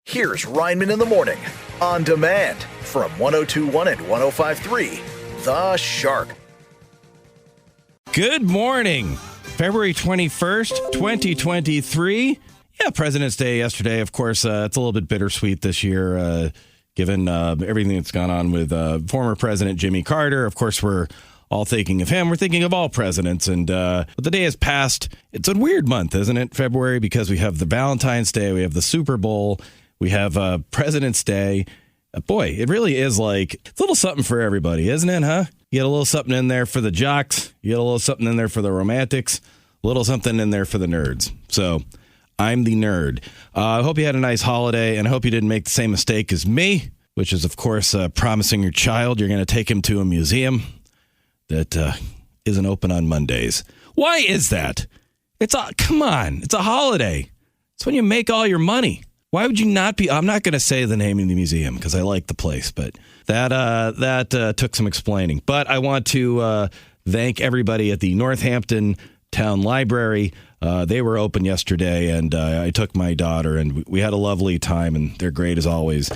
Here's Rineman in the Morning, on demand from 102.1 and 105.3, The Shark. Good morning. February 21st, 2023. Yeah, President's Day yesterday. Of course, it's a little bit bittersweet this year, given everything that's gone on with former President Jimmy Carter. Of course, we're all thinking of him. We're thinking of all presidents. And but the day has passed. It's a weird month, isn't it, February? Because we have the Valentine's Day, we have the Super Bowl, we have President's Day. Boy, it really is like it's a little something for everybody, isn't it, huh? You get a little something in there for the jocks. You get a little something in there for the romantics. A little something in there for the nerds. So I'm the nerd. I hope you had a nice holiday, and I hope you didn't make the same mistake as me, which is, of course, promising your child you're going to take him to a museum that isn't open on Mondays. Why is that? Come on. It's a holiday. It's when you make all your money. Why would you not be? I'm not going to say the name of the museum because I like the place, but that took some explaining. But I want to thank everybody at the Northampton Town Library. They were open yesterday, and I took my daughter, and we had a lovely time, and they're great as always,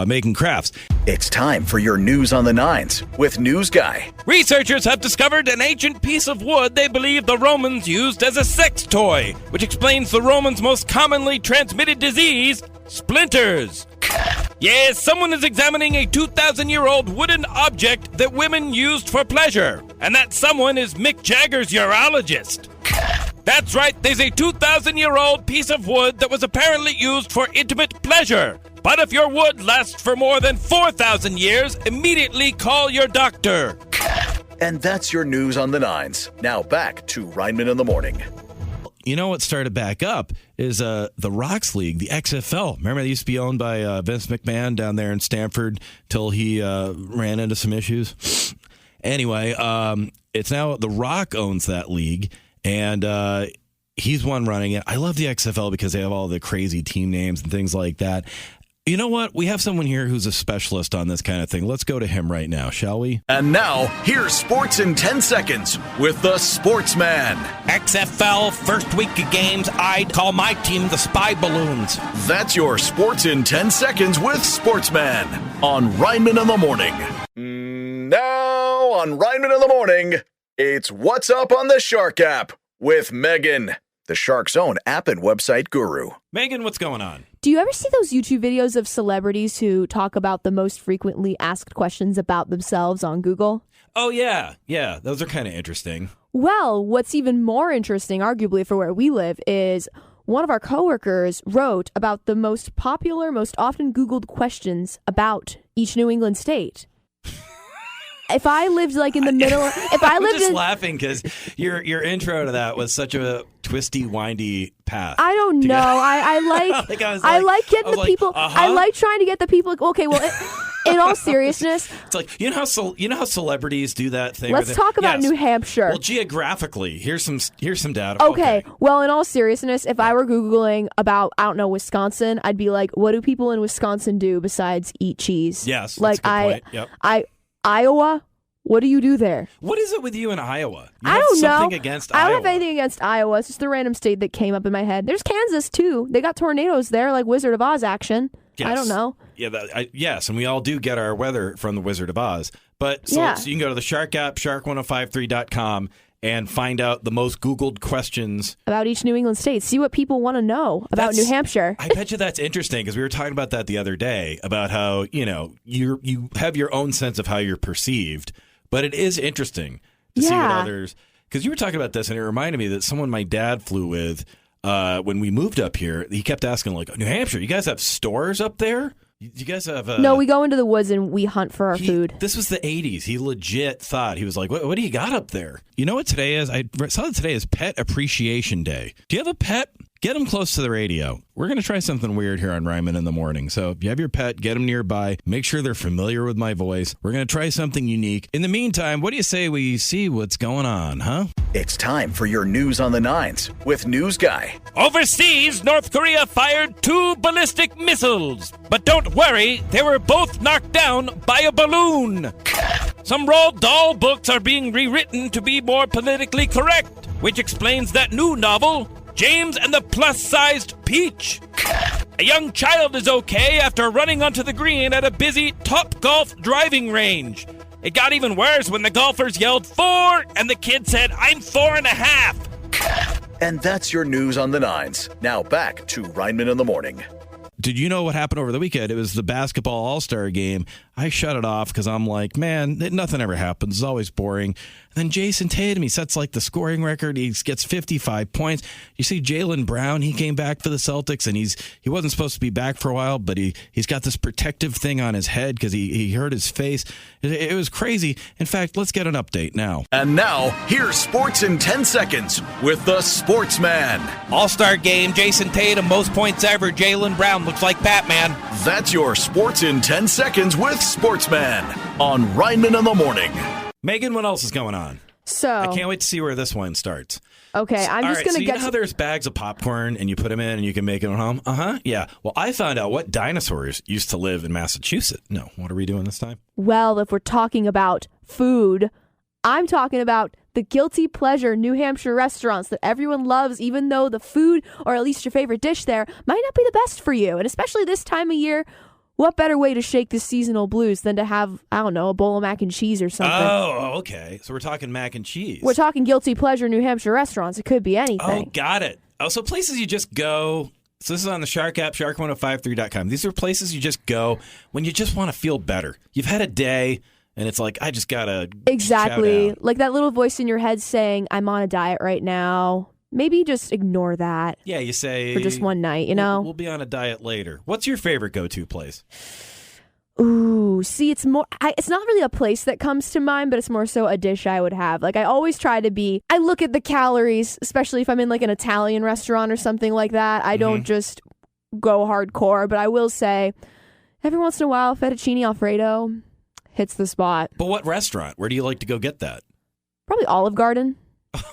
making crafts. It's time for your News on the Nines with News Guy. Researchers have discovered an ancient piece of wood they believe the Romans used as a sex toy, which explains the Romans' most commonly transmitted disease, splinters. Yes, someone is examining a 2,000-year-old wooden object that women used for pleasure, and that someone is Mick Jagger's urologist. That's right, there's a 2,000-year-old piece of wood that was apparently used for intimate pleasure. But if your wood lasts for more than 4,000 years, immediately call your doctor. And that's your News on the Nines. Now back to Rineman in the Morning. You know what started back up is the Rocks League, the XFL. Remember, they used to be owned by Vince McMahon down there in Stamford till he ran into some issues. Anyway, it's now The Rock owns that league, and he's one running it. I love the XFL because they have all the crazy team names and things like that. You know what? We have someone here who's a specialist on this kind of thing. Let's go to him right now, shall we? And now, here's Sports in 10 Seconds with the Sportsman. XFL, first week of games, I'd call my team the Spy Balloons. That's your Sports in 10 Seconds with Sportsman on Rineman in the Morning. Now on Rineman in the Morning, it's What's Up on the Shark app with Megan, the Shark's own app and website guru. Megan, what's going on? Do you ever see those YouTube videos of celebrities who talk about the most frequently asked questions about themselves on Google? Oh, yeah. Yeah, those are kind of interesting. Well, what's even more interesting, arguably for where we live, is one of our coworkers wrote about the most popular, most often Googled questions about each New England state. If I lived like in the middle, I'm just laughing because your intro to that was such a twisty, windy path. I don't know. I like getting the people. I like trying to get the people. Okay, well, in all seriousness, it's like you know how celebrities do that thing. Let's talk about New Hampshire. Well, geographically, here's some data. Okay. Well, in all seriousness, if I were Googling about Wisconsin, I'd be like, what do people in Wisconsin do besides eat cheese? Yes, like that's a good point. Yep. Iowa, what do you do there? What is it with you in Iowa? I don't know. Something against Iowa. I don't have anything against Iowa. It's just the random state that came up in my head. There's Kansas, too. They got tornadoes there, like Wizard of Oz action. Yes. I don't know. Yeah, yes, and we all do get our weather from the Wizard of Oz. But so you can go to the Shark app, shark1053.com, and find out the most Googled questions about each New England state. See what people want to know about New Hampshire. I bet you that's interesting because we were talking about that the other day about how, you have your own sense of how you're perceived, but it is interesting to see what others, because you were talking about this and it reminded me that someone my dad flew with when we moved up here, he kept asking like, New Hampshire, you guys have stores up there? You guys have No, we go into the woods and we hunt for our food. This was the 80s. He legit thought, he was like, what do you got up there? You know what today is? I saw that today is Pet Appreciation Day. Do you have a pet? Get them close to the radio. We're going to try something weird here on Rineman in the Morning. So if you have your pet, get them nearby. Make sure they're familiar with my voice. We're going to try something unique. In the meantime, what do you say we see what's going on, huh? It's time for your News on the Nines with News Guy. Overseas, North Korea fired 2 ballistic missiles. But don't worry, they were both knocked down by a balloon. Some Roald Dahl books are being rewritten to be more politically correct, which explains that new novel, James and the Plus-Sized Peach. A young child is okay after running onto the green at a busy Topgolf driving range. It got even worse when the golfers yelled 4 and the kid said, "I'm 4.5." And that's your news on the nines. Now back to Rineman in the Morning. Did you know what happened over the weekend? It was the basketball all-star game. I shut it off because I'm like, man, nothing ever happens. It's always boring. And then Jason Tatum, he sets like the scoring record. He gets 55 points. You see Jaylen Brown, he came back for the Celtics, and he wasn't supposed to be back for a while, but he's got this protective thing on his head because he hurt his face. It was crazy. In fact, let's get an update now. And now, here's sports in 10 seconds with the Sportsman. All-star game, Jason Tatum, most points ever. Jaylen Brown looks like Batman. That's your sports in 10 seconds with Sportsman on Rineman in the Morning. Megan, what else is going on? So I can't wait to see where this one starts. Okay, I'm just going to get. You know how there's bags of popcorn and you put them in and you can make it at home? Yeah. Well, I found out what dinosaurs used to live in Massachusetts. No, what are we doing this time? Well, if we're talking about food, I'm talking about the guilty pleasure New Hampshire restaurants that everyone loves, even though the food, or at least your favorite dish there, might not be the best for you. And especially this time of year, what better way to shake the seasonal blues than to have, I don't know, a bowl of mac and cheese or something? Oh, okay. So we're talking mac and cheese. We're talking guilty pleasure New Hampshire restaurants. It could be anything. Oh, got it. Oh, so places you just go. So this is on the Shark app, shark1053.com. These are places you just go when you just want to feel better. You've had a day, and it's like, I just got to Exactly. shout out. Like that little voice in your head saying, I'm on a diet right now. Maybe just ignore that. Yeah, you say. For just one night, you know? We'll be on a diet later. What's your favorite go-to place? Ooh, see, it's not really a place that comes to mind, but it's more so a dish I would have. Like, I always try to I look at the calories, especially if I'm in like an Italian restaurant or something like that. I don't just go hardcore, but I will say every once in a while, fettuccine Alfredo hits the spot. But what restaurant? Where do you like to go get that? Probably Olive Garden.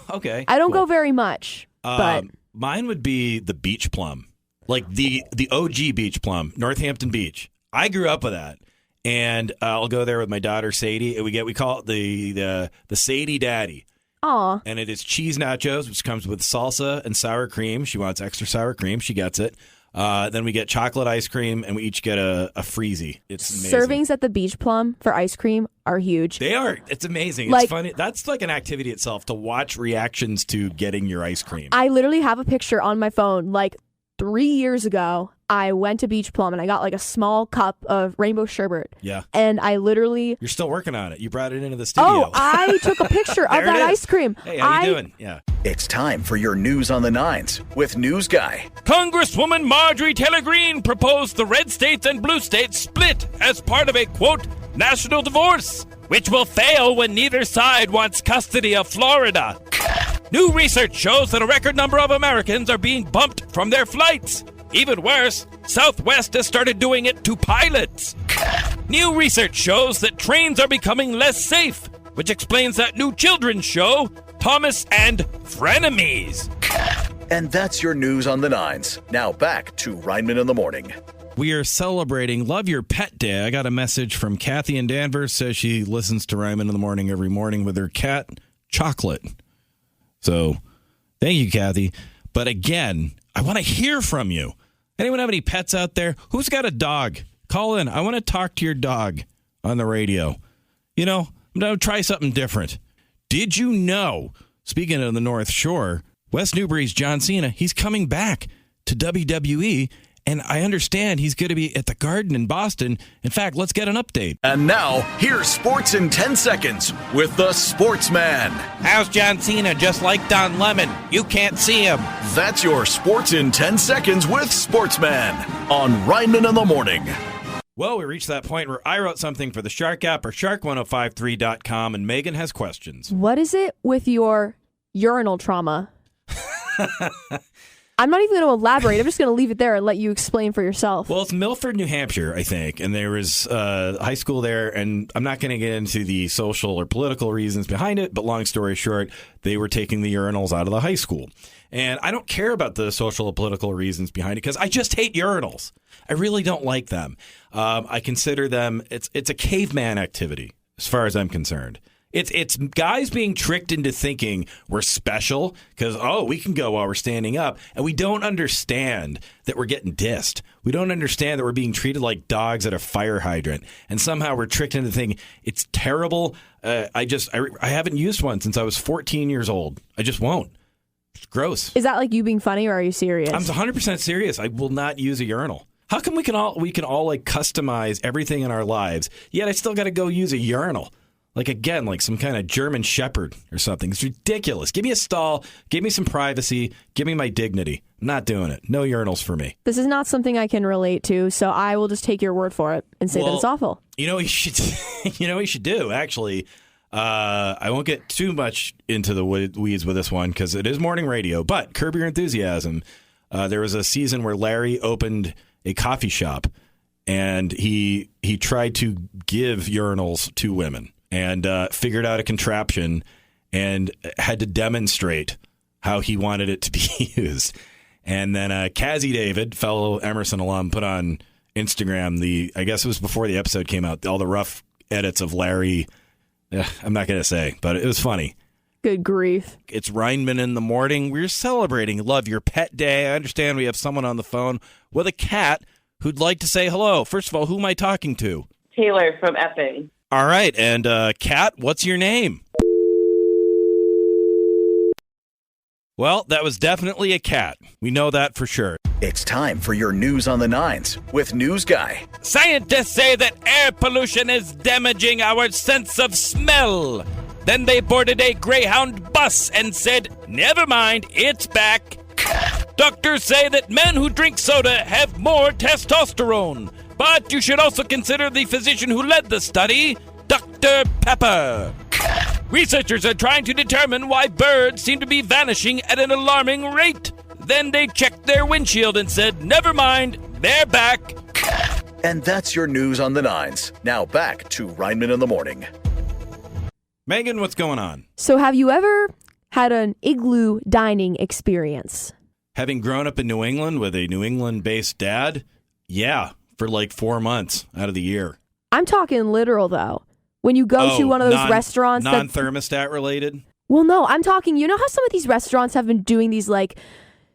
Okay. I don't go very much, but mine would be the beach plum, like the OG beach plum, Northampton Beach. I grew up with that, and I'll go there with my daughter Sadie. We call it the Sadie Daddy. Aw. And it is cheese nachos, which comes with salsa and sour cream. She wants extra sour cream. She gets it. Then we get chocolate ice cream, and we each get a freezy. It's amazing. Servings at the Beach Plum for ice cream are huge. They are. It's amazing. Like, it's funny. That's like an activity itself to watch reactions to getting your ice cream. I literally have a picture on my phone. Like 3 years ago, I went to Beach Plum and I got like a small cup of rainbow sherbet. Yeah. And I literally... You're still working on it. You brought it into the studio. Oh, I took a picture of that ice cream. Hey, how you doing? Yeah. It's time for your news on the nines with News Guy. Congresswoman Marjorie Taylor Greene proposed the red states and blue states split as part of a, quote, national divorce, which will fail when neither side wants custody of Florida. New research shows that a record number of Americans are being bumped from their flights. Even worse, Southwest has started doing it to pilots. New research shows that trains are becoming less safe, which explains that new children's show, Thomas and Frenemies. And that's your news on the nines. Now back to Rineman in the Morning. We are celebrating Love Your Pet Day. I got a message from Kathy in Danvers. Says she listens to Rineman in the Morning every morning with her cat, Chocolate. So thank you, Kathy. But again, I want to hear from you. Anyone have any pets out there? Who's got a dog? Call in. I want to talk to your dog on the radio. You know, I'm going to try something different. Did you know, speaking of the North Shore, West Newbury's John Cena, he's coming back to WWE, and I understand he's going to be at the Garden in Boston. In fact, let's get an update. And now, here's sports in 10 seconds with the Sportsman. How's John Cena just like Don Lemon? You can't see him. That's your sports in 10 seconds with Sportsman on Rineman in the Morning. Well, we reached that point where I wrote something for the Shark app or shark1053.com, and Megan has questions. What is it with your urinal trauma? I'm not even going to elaborate. I'm just going to leave it there and let you explain for yourself. Well, it's Milford, New Hampshire, I think, and there was high school there, and I'm not going to get into the social or political reasons behind it, but long story short, they were taking the urinals out of the high school. And I don't care about the social or political reasons behind it because I just hate urinals. I really don't like them. I consider them, it's a caveman activity as far as I'm concerned. It's guys being tricked into thinking we're special because, we can go while we're standing up. And we don't understand that we're getting dissed. We don't understand that we're being treated like dogs at a fire hydrant. And somehow we're tricked into thinking it's terrible. I haven't used one since I was 14 years old. I just won't. It's gross. Is that like you being funny, or are you serious? I'm 100% serious. I will not use a urinal. How come we can all like customize everything in our lives, yet I still got to go use a urinal? Like, again, like some kind of German shepherd or something. It's ridiculous. Give me a stall. Give me some privacy. Give me my dignity. I'm not doing it. No urinals for me. This is not something I can relate to, so I will just take your word for it and say that it's awful. You know what you should do, actually. I won't get too much into the weeds with this one because it is morning radio, but Curb Your Enthusiasm. There was a season where Larry opened a coffee shop, and he tried to give urinals to women. And figured out a contraption and had to demonstrate how he wanted it to be used. And then Kazzy David, fellow Emerson alum, put on Instagram I guess it was before the episode came out, all the rough edits of Larry. I'm not going to say, but it was funny. Good grief. It's Rineman in the morning. We're celebrating Love Your Pet Day. I understand we have someone on the phone with a cat who'd like to say hello. First of all, who am I talking to? Taylor from Epping. All right, and Kat, what's your name? Well, that was definitely a cat. We know that for sure. It's time for your news on the nines with News Guy. Scientists say that air pollution is damaging our sense of smell. Then they boarded a Greyhound bus and said, never mind, it's back. Doctors say that men who drink soda have more testosterone. But you should also consider the physician who led the study, Dr. Pepper. Researchers are trying to determine why birds seem to be vanishing at an alarming rate. Then they checked their windshield and said, never mind, they're back. And that's your news on the nines. Now back to Rineman in the morning. Megan, what's going on? So have you ever had an igloo dining experience? Having grown up in New England with a New England-based dad, yeah, for like 4 months out of the year. I'm talking literal, though. When you go to one of those restaurants non-thermostat related? Well, no, I'm talking, you know how some of these restaurants have been doing these like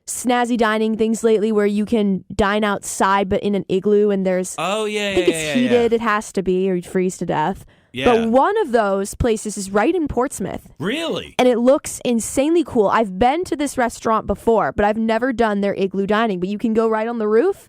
snazzy dining things lately where you can dine outside but in an igloo and there's... Oh, yeah, I think it's heated, it has to be, or you'd freeze to death. Yeah. But one of those places is right in Portsmouth. Really? And it looks insanely cool. I've been to this restaurant before, but I've never done their igloo dining. But you can go right on the roof.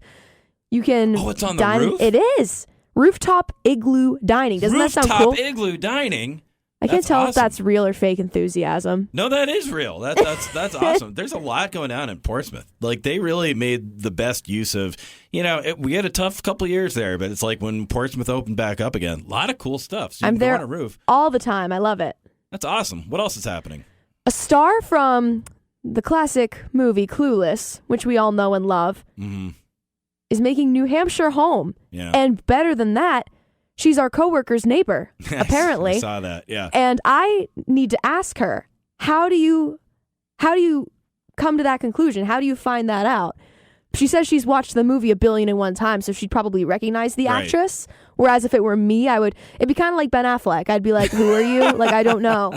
You can it's on dine. The roof? It is. Rooftop igloo dining. Doesn't that sound cool? Rooftop igloo dining? I can't tell if that's real or fake enthusiasm. No, that is real. That's awesome. There's a lot going on in Portsmouth. Like, they really made the best use of, we had a tough couple of years there, but it's like when Portsmouth opened back up again, a lot of cool stuff. So I'm there on a roof all the time. I love it. That's awesome. What else is happening? A star from the classic movie Clueless, which we all know and love, is making New Hampshire home. Yeah. And better than that, she's our coworker's neighbor, apparently. I saw that, yeah. And I need to ask her, how do you come to that conclusion? How do you find that out? She says she's watched the movie 1,000,000,001 times, so she'd probably recognize the actress. Whereas if it were me, it'd be kind of like Ben Affleck. I'd be like, who are you? Like, I don't know.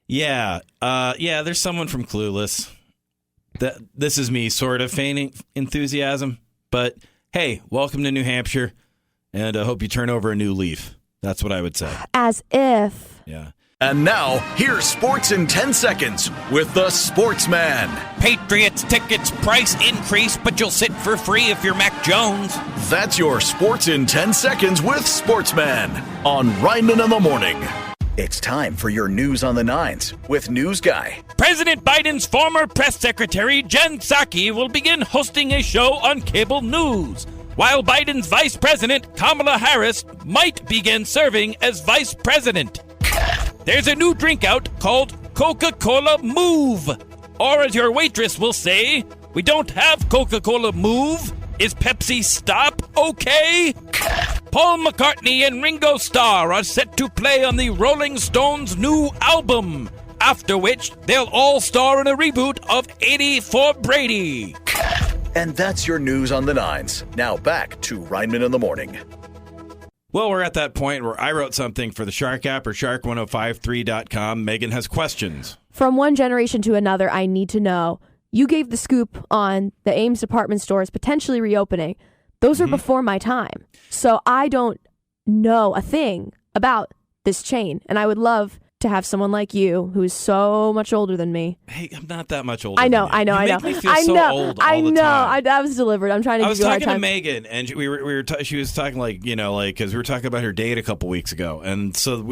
Yeah. There's someone from Clueless. This is me sort of feigning enthusiasm, but hey, welcome to New Hampshire. And I hope you turn over a new leaf. That's what I would say. As if. Yeah. And now, here's sports in 10 seconds with the Sportsman. Patriots tickets price increase, but you'll sit for free if you're Mac Jones. That's your sports in 10 seconds with Sportsman on Rineman in the morning. It's time for your news on the nines with News Guy. President Biden's former press secretary, Jen Psaki, will begin hosting a show on cable news, while Biden's vice president, Kamala Harris, might begin serving as vice president. There's a new drink out called Coca-Cola Move. Or as your waitress will say, we don't have Coca-Cola Move. Is Pepsi Stop okay? Paul McCartney and Ringo Starr are set to play on the Rolling Stones' new album, after which they'll all star in a reboot of 84 Brady. And that's your news on the nines. Now back to Rineman in the morning. Well, we're at that point where I wrote something for the Shark app or shark1053.com. Megan has questions. From one generation to another, I need to know. You gave the scoop on the Ames department stores potentially reopening. Those were before my time. So I don't know a thing about this chain. And I would love to have someone like you who's so much older than me. Hey, I'm not that much older. I know. You make me feel I so know. old I all the know. time. I was delivered. I'm trying to I give was you a hard talking to time. Megan, and she was talking because we were talking about her date a couple weeks ago, and so I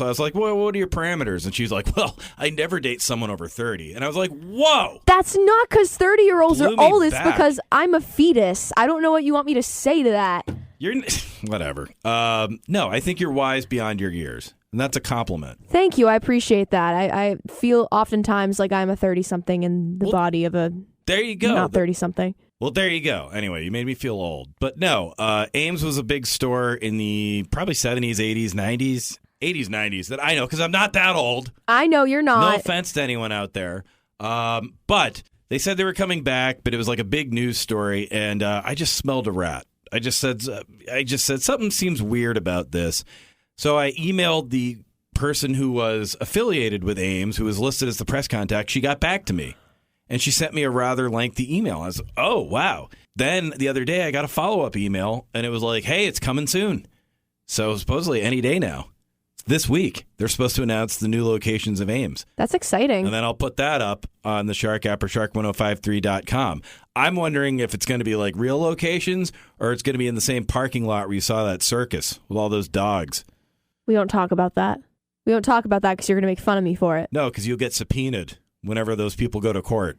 was like, well, what are your parameters? And she was like, well, I never date someone over 30, and I was like, whoa. That's not because 30-year-olds are Blew me old. It's back. because I'm a fetus. I don't know what you want me to say to that. You're whatever. No, I think you're wise beyond your years. And that's a compliment. Thank you. I appreciate that. I feel oftentimes like I'm a 30-something in the body of a there you go. not 30-something. Well, there you go. Anyway, you made me feel old. But no, Ames was a big store in the probably 70s, 80s, 90s, 80s, 90s that I know because I'm not that old. I know you're not. No offense to anyone out there. But they said they were coming back, but it was like a big news story, and I just smelled a rat. I just said something seems weird about this. So I emailed the person who was affiliated with Ames, who was listed as the press contact. She got back to me, and she sent me a rather lengthy email. I was like, oh, wow. Then the other day I got a follow-up email, and it was like, hey, it's coming soon. So supposedly any day now. This week, they're supposed to announce the new locations of Ames. That's exciting. And then I'll put that up on the Shark app or shark1053.com. I'm wondering if it's going to be like real locations or it's going to be in the same parking lot where you saw that circus with all those dogs. We don't talk about that. We don't talk about that because you're going to make fun of me for it. No, because you'll get subpoenaed whenever those people go to court.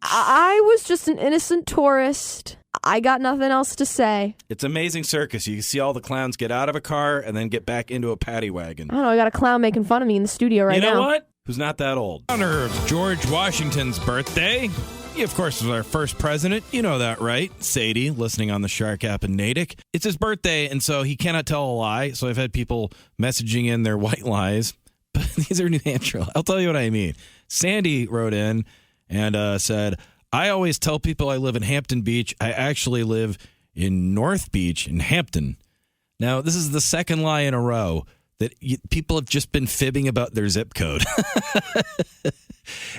I was just an innocent tourist. I got nothing else to say. It's amazing circus. You see all the clowns get out of a car and then get back into a paddy wagon. I don't know. I got a clown making fun of me in the studio right now. You know what? Who's not that old? In honor of George Washington's birthday. He, of course, was our first president. You know that, right? Sadie, listening on the Shark app in Natick. It's his birthday, and so he cannot tell a lie. So I've had people messaging in their white lies. But these are New Hampshire. I'll tell you what I mean. Sandy wrote in and said, I always tell people I live in Hampton Beach. I actually live in North Beach in Hampton. Now, this is the second lie in a row that people have just been fibbing about their zip code.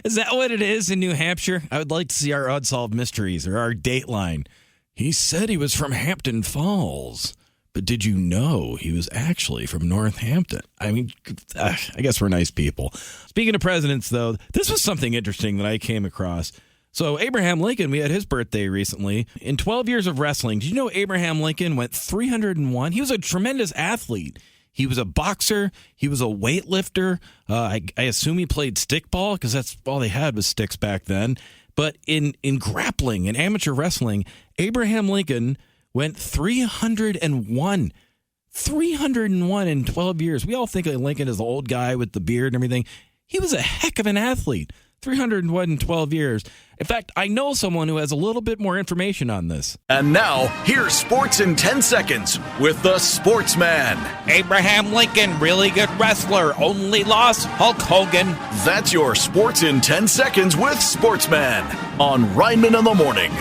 Is that what it is in New Hampshire? I would like to see our Unsolved Mysteries or our Dateline. He said he was from Hampton Falls, but did you know he was actually from Northampton? I mean, I guess we're nice people. Speaking of presidents, though, this was something interesting that I came across. So Abraham Lincoln, we had his birthday recently. In 12 years of wrestling, did you know Abraham Lincoln went 301? He was a tremendous athlete. He was a boxer. He was a weightlifter. I assume he played stickball because that's all they had was sticks back then. But in grappling, in amateur wrestling, Abraham Lincoln went 301. 301 in 12 years. We all think of Lincoln as the old guy with the beard and everything. He was a heck of an athlete. 301 in 12 years. In fact, I know someone who has a little bit more information on this. And now, here's Sports in 10 Seconds with the Sportsman. Abraham Lincoln, really good wrestler. Only loss, Hulk Hogan. That's your Sports in 10 Seconds with Sportsman on Rineman in the Morning.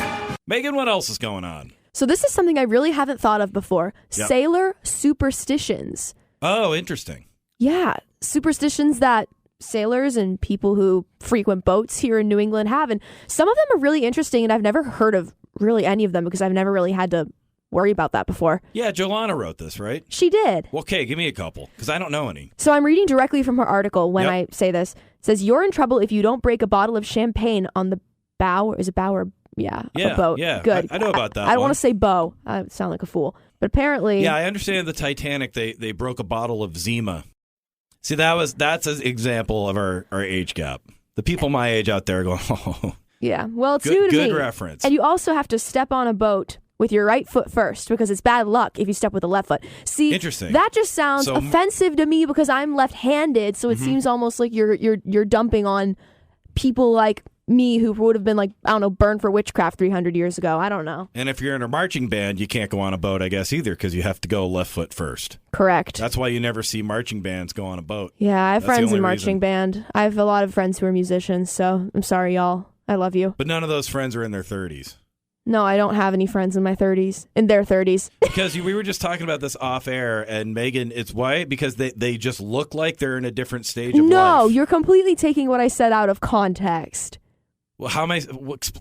Megan, what else is going on? So this is something I really haven't thought of before. Yep. Sailor superstitions. Oh, interesting. Yeah, superstitions that sailors and people who frequent boats here in New England have. And some of them are really interesting, and I've never heard of really any of them because I've never really had to worry about that before. Yeah, Jolana wrote this, right? She did. Well, okay, give me a couple, because I don't know any. So I'm reading directly from her article when Yep. I say this. It says, you're in trouble if you don't break a bottle of champagne on the bow. Is it bow or... Yeah, Yeah, a boat. yeah. Good. I know about that I don't one. want to say bow. I sound like a fool. But apparently... Yeah, I understand the Titanic, they broke a bottle of Zima. See, that's an example of our age gap. The people my age out there go, oh, Yeah, well, it's new to good me. reference. And you also have to step on a boat with your right foot first because it's bad luck if you step with the left foot. See, Interesting. that just sounds So- offensive to me because I'm left-handed, so it seems almost like you're dumping on people like me who would have been like, I don't know, burned for witchcraft 300 years ago. I don't know. And if you're in a marching band, you can't go on a boat, I guess, either, because you have to go left foot first. Correct. That's why you never see marching bands go on a boat. Yeah, I have That's the friends only in marching reason. band. I have a lot of friends who are musicians, so I'm sorry, y'all. I love you. But none of those friends are in their 30s. No, I don't have any friends in my 30s, in their 30s. Because we were just talking about this off air, and Megan, it's why? Because they just look like they're in a different stage of life. No, you're completely taking what I said out of context. Well, how am I?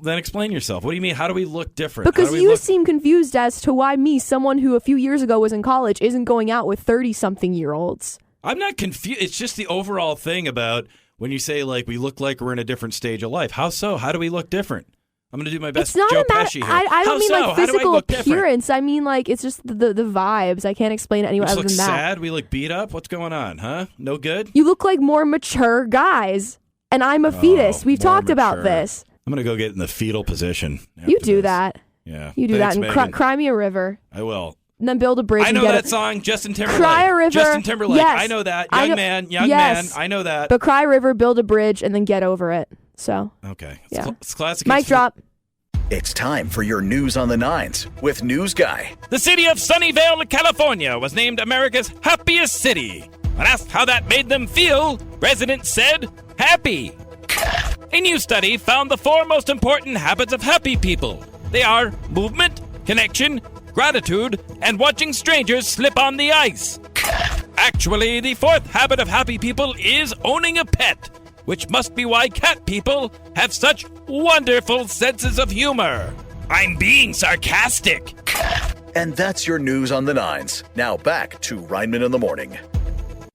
Then explain yourself. What do you mean? How do we look different? Because you seem confused as to why me, someone who a few years ago was in college, isn't going out with 30-something-year-olds. I'm not confused. It's just the overall thing about when you say, like, we look like we're in a different stage of life. How so? How do we look different? I'm going to do my best Joe Pesci here. I don't mean like physical appearance. I mean like it's just the vibes. I can't explain it any other than that. We look sad? We look beat up? What's going on, huh? No good? You look like more mature guys. And I'm a fetus. We've talked about this. I'm going to go get in the fetal position. You do that. Yeah. You do that and cry me a river. I will. And then build a bridge. I know that song, Justin Timberlake. Cry a river. Justin Timberlake. Yes. I know that. Young man. I know that. But cry a river, build a bridge, and then get over it. So. Okay. Yeah. It's classic. Mic drop. It's time for your news on the nines with News Guy. The city of Sunnyvale, California was named America's happiest city. When asked how that made them feel, residents said, happy. A new study found the 4 most important habits of happy people. They are movement, connection, gratitude, and watching strangers slip on the ice. Actually, the 4th habit of happy people is owning a pet, which must be why cat people have such wonderful senses of humor. I'm being sarcastic. And that's your news on the nines. Now back to Rineman in the Morning.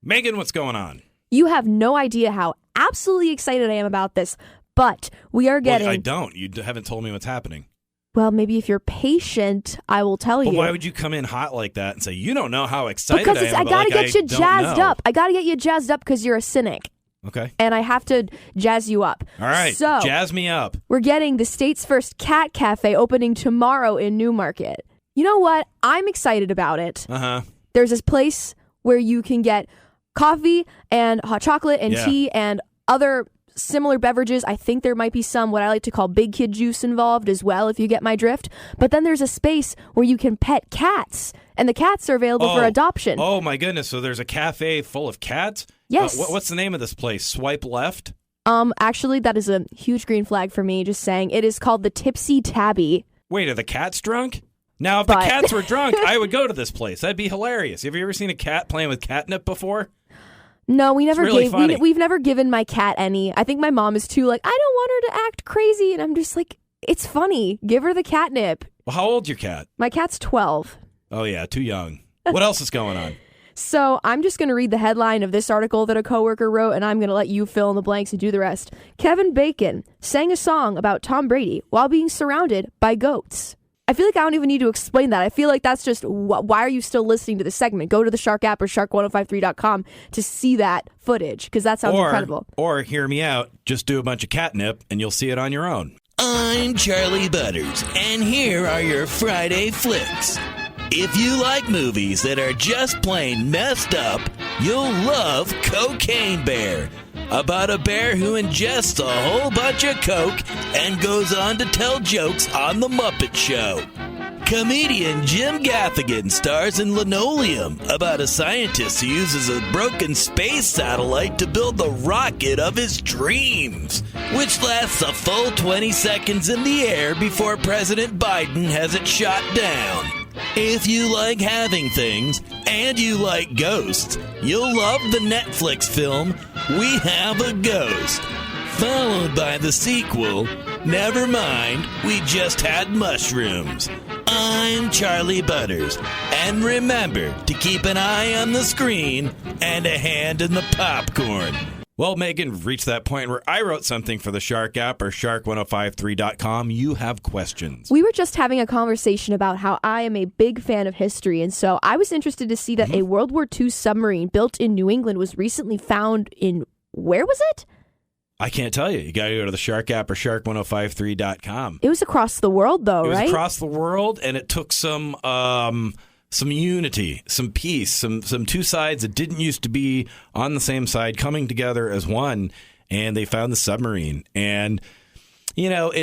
Megan, what's going on? You have no idea how absolutely excited I am about this, but we are getting... Well, I don't. You haven't told me what's happening. Well, maybe if you're patient, I will tell you. But why would you come in hot like that and say, you don't know how excited because I am? I got to get you jazzed up. I got to get you jazzed up because you're a cynic. Okay. And I have to jazz you up. All right. So, jazz me up. We're getting the state's first cat cafe opening tomorrow in Newmarket. You know what? I'm excited about it. Uh-huh. There's this place where you can get coffee and hot chocolate and tea and other similar beverages. I think there might be some what I like to call big kid juice involved as well, if you get my drift. But then there's a space where you can pet cats, and the cats are available for adoption. Oh, my goodness. So there's a cafe full of cats? Yes. What's the name of this place? Swipe Left? Actually, that is a huge green flag for me, just saying. It is called the Tipsy Tabby. Wait, are the cats drunk? Now, if the cats were drunk, I would go to this place. That'd be hilarious. Have you ever seen a cat playing with catnip before? No, we never really funny. We've never given my cat any. I think my mom is too like, I don't want her to act crazy. And I'm just like, it's funny. Give her the catnip. Well, how old's your cat? My cat's 12. Oh, yeah, too young. What else is going on? So I'm just going to read the headline of this article that a coworker wrote, and I'm going to let you fill in the blanks and do the rest. Kevin Bacon sang a song about Tom Brady while being surrounded by goats. I feel like I don't even need to explain that. I feel like that's just, why are you still listening to the segment? Go to the Shark app or shark1053.com to see that footage, because that sounds incredible. Or, hear me out, just do a bunch of catnip and you'll see it on your own. I'm Charlie Butters, and here are your Friday flicks. If you like movies that are just plain messed up, you'll love Cocaine Bear, about a bear who ingests a whole bunch of coke and goes on to tell jokes on The Muppet Show. Comedian Jim Gaffigan stars in Linoleum, about a scientist who uses a broken space satellite to build the rocket of his dreams, which lasts a full 20 seconds in the air before President Biden has it shot down. If you like having things and you like ghosts, you'll love the Netflix film We Have a Ghost, followed by the sequel, Never Mind, We Just Had Mushrooms. I'm Charlie Butters, and remember to keep an eye on the screen and a hand in the popcorn. Well, Megan, reached that point where I wrote something for the Shark app or shark1053.com. You have questions. We were just having a conversation about how I am a big fan of history, and so I was interested to see that a World War II submarine built in New England was recently found in, where was it? I can't tell you. You got to go to the Shark app or shark1053.com. It was across the world, though, right? It was across the world, and it took some unity, some peace, some two sides that didn't used to be on the same side coming together as one, and they found the submarine. And, you know,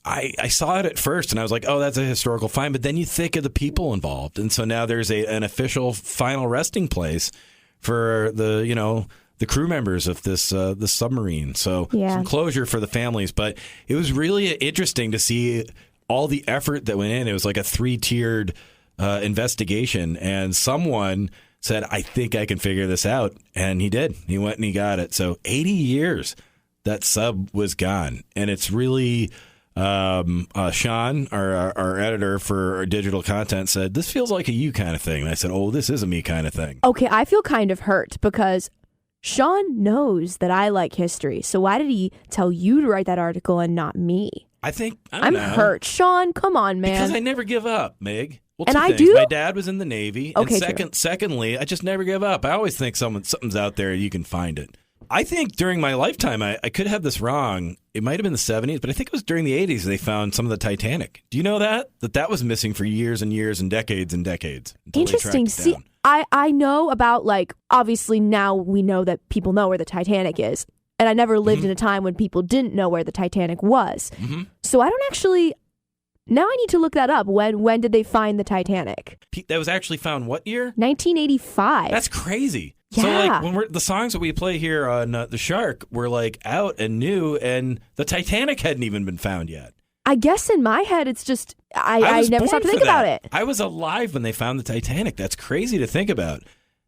I saw it at first, and I was like, oh, that's a historical find. But then you think of the people involved, and so now there's an official final resting place for the crew members of this submarine. So some closure for the families. But it was really interesting to see all the effort that went in. It was like a 3-tiered investigation, and someone said, I think I can figure this out. And he did. He went and he got it. So 80 years that sub was gone. And it's really, Sean, our editor for our digital content, said, this feels like a you kind of thing. And I said, oh, this is a me kind of thing. Okay, I feel kind of hurt because Sean knows that I like history. So why did he tell you to write that article and not me? I'm hurt. Sean, come on, man. Because I never give up, Meg. Well, and two I things. do? My dad was in the Navy. Okay, and secondly, I just never give up. I always think something's out there. You can find it. I think during my lifetime, I could have this wrong. It might have been the 70s, but I think it was during the 80s they found some of the Titanic. Do you know that? That was missing for years and years and decades and decades. Interesting. See, I know about, like, obviously now we know that people know where the Titanic is. And I never lived in a time when people didn't know where the Titanic was. Mm-hmm. So I don't actually... Now I need to look that up. When did they find the Titanic? That was actually found what year? 1985. That's crazy. Yeah. So like when the songs that we play here on The Shark were like out and new, and the Titanic hadn't even been found yet. I guess in my head it's just I never stopped to think about it. I was alive when they found the Titanic. That's crazy to think about.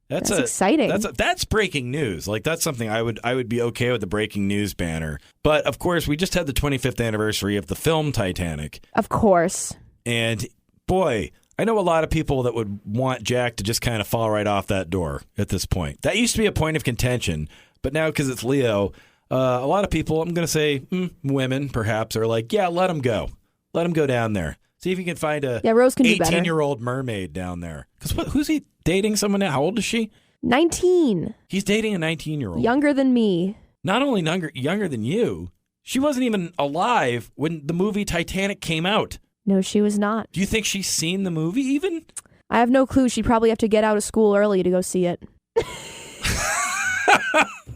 That's exciting. That's breaking news. Like that's something I would be okay with the breaking news banner. But of course, we just had the 25th anniversary of the film Titanic. Of course. And boy, I know a lot of people that would want Jack to just kind of fall right off that door at this point. That used to be a point of contention, but now because it's Leo, a lot of people, I'm going to say women perhaps, are like, yeah, let him go. Let him go down there. See if you can find a Rose can do better. 18-year-old mermaid down there. Because who's he dating someone now? How old is she? 19. He's dating a 19-year-old. Younger than me. Not only younger than you, she wasn't even alive when the movie Titanic came out. No, she was not. Do you think she's seen the movie even? I have no clue. She'd probably have to get out of school early to go see it.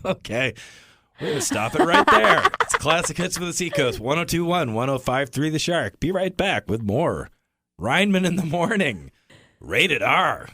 Okay. We're going to stop it right there. It's Classic Hits for the Seacoast, 102.1, 105.3 The Shark. Be right back with more Rineman in the Morning. Rated R.